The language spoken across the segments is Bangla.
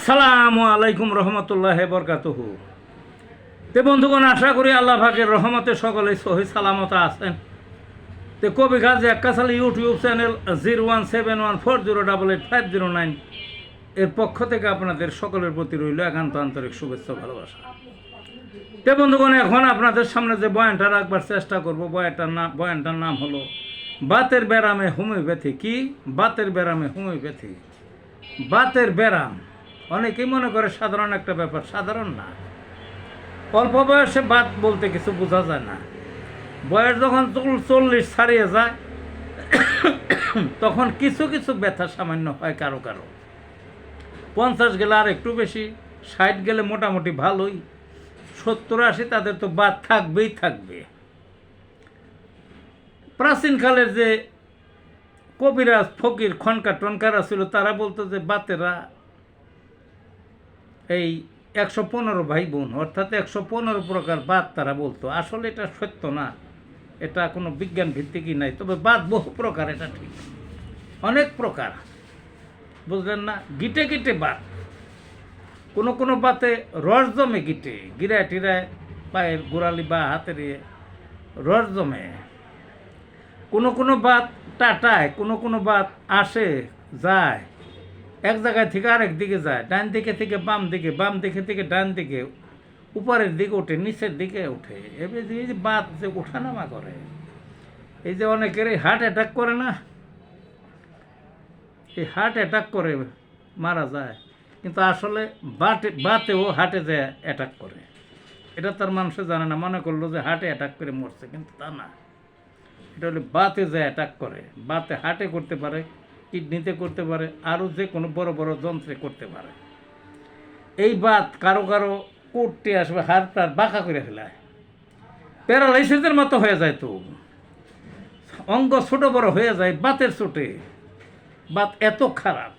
আসসালামু আলাইকুম রহমতুল্লাহ বরকাতুহু। তে বন্ধুগণ, আশা করি আল্লাহ পাকের রহমতে সকলে সহি সালামত আছেন। তে কবি গাজী আক্কাস আলী ইউটিউব চ্যানেল 017140885009 এর পক্ষ থেকে আপনাদের সকলের প্রতি রইল একান্ত আন্তরিক শুভেচ্ছা ভালোবাসা। তে বন্ধুগণ, এখন আপনাদের সামনে যে বয়ানটা রাখবার চেষ্টা করব, বয়ানটার নাম হলো বাতের ব্যারামে হোমিওপ্যাথি। কি বাতের ব্যারামে হোমিওপ্যাথি? বাতের ব্যারাম অনেকেই মনে করে সাধারণ একটা ব্যাপার। সাধারণ না। অল্প বয়সে বাত বলতে কিছু বোঝা যায় না। বয়স যখন 40 ছাড়িয়ে যায় তখন কিছু কিছু ব্যথা সামান্য হয় কারো কারো। 50 গেলে আর একটু বেশি, 60 গেলে মোটামুটি ভালোই, 70-80 তাদের তো বাত থাকবেই থাকবে। প্রাচীনকালের যে কবিরাজ ফকির খনকার টনকারা ছিল, তারা বলতো যে বাতেরা এই 115 ভাই বোন, অর্থাৎ 115 প্রকার বাত তারা বলতো। আসলে এটা সত্য না, এটা কোনো বিজ্ঞান ভিত্তিকই নাই। তবে বাত বহু প্রকার, এটা ঠিক, অনেক প্রকার, বুঝলেন না? গিটে গিটে বাত, কোনো কোনো বাতে রস জমে, গিটে গিরায় টিরায় পায়ের গোড়ালি বা হাতের রস জমে। কোনো কোনো বাত টাটায়, কোনো কোনো বাত আসে যায়, এক জায়গায় থেকে আরেক দিকে যায়, ডান দিকে থেকে বাম দিকে, বাম দিকে থেকে ডান দিকে, উপরের দিকে ওঠে, নিচের দিকে ওঠে। এবার এই যে বাত যে ওঠানামা করে, এই যে অনেকের এই হার্ট অ্যাটাক করে না, এই হার্ট অ্যাটাক করে মারা যায়, কিন্তু আসলে বাতেও হার্টে যে অ্যাটাক করে, এটা তার মানুষে জানে না। মনে করলো যে হার্টে অ্যাটাক করে মরছে, কিন্তু তা না। এটা হলে বাতে যে অ্যাটাক করে, বাতে হার্টে করতে পারে, কিডনিতে করতে পারে, আরও যে কোনো বড় বড় যন্ত্রে করতে পারে। এই বাত কারো কারো করতে আসবে, হাড়টা বাঁকা করে ফেলায়, প্যারালাইসিসের মতো হয়ে যায়, তো অঙ্গ ছোট বড় হয়ে যায় বাতের চোটে। বাত এত খারাপ,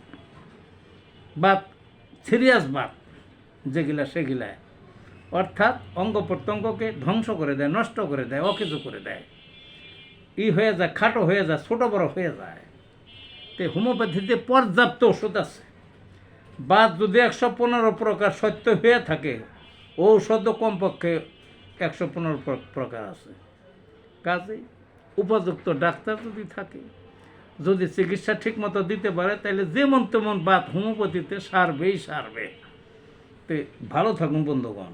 বাত সিরিয়াস বাত যেগুলা সেগুলা, অর্থাৎ অঙ্গ প্রত্যঙ্গকে ধ্বংস করে দেয়, নষ্ট করে দেয়, অকেজো করে দেয়, হয়ে যায়, খাটো হয়ে যায়, ছোট বড় হয়ে যায়। তো হোমিওপ্যাথিতে পর্যাপ্ত ওষুধ আছে। বাত যদি 115 প্রকার সত্য হয়ে থাকে, ঔষধও কমপক্ষে 115 প্রকার আছে। কাজে উপযুক্ত ডাক্তার যদি থাকে, যদি চিকিৎসা ঠিকমতো দিতে পারে, তাহলে যেমন তেমন বাত হোমিওপ্যাথিতে সারবেই সারবে। তো ভালো থাকুন বন্ধুগণ।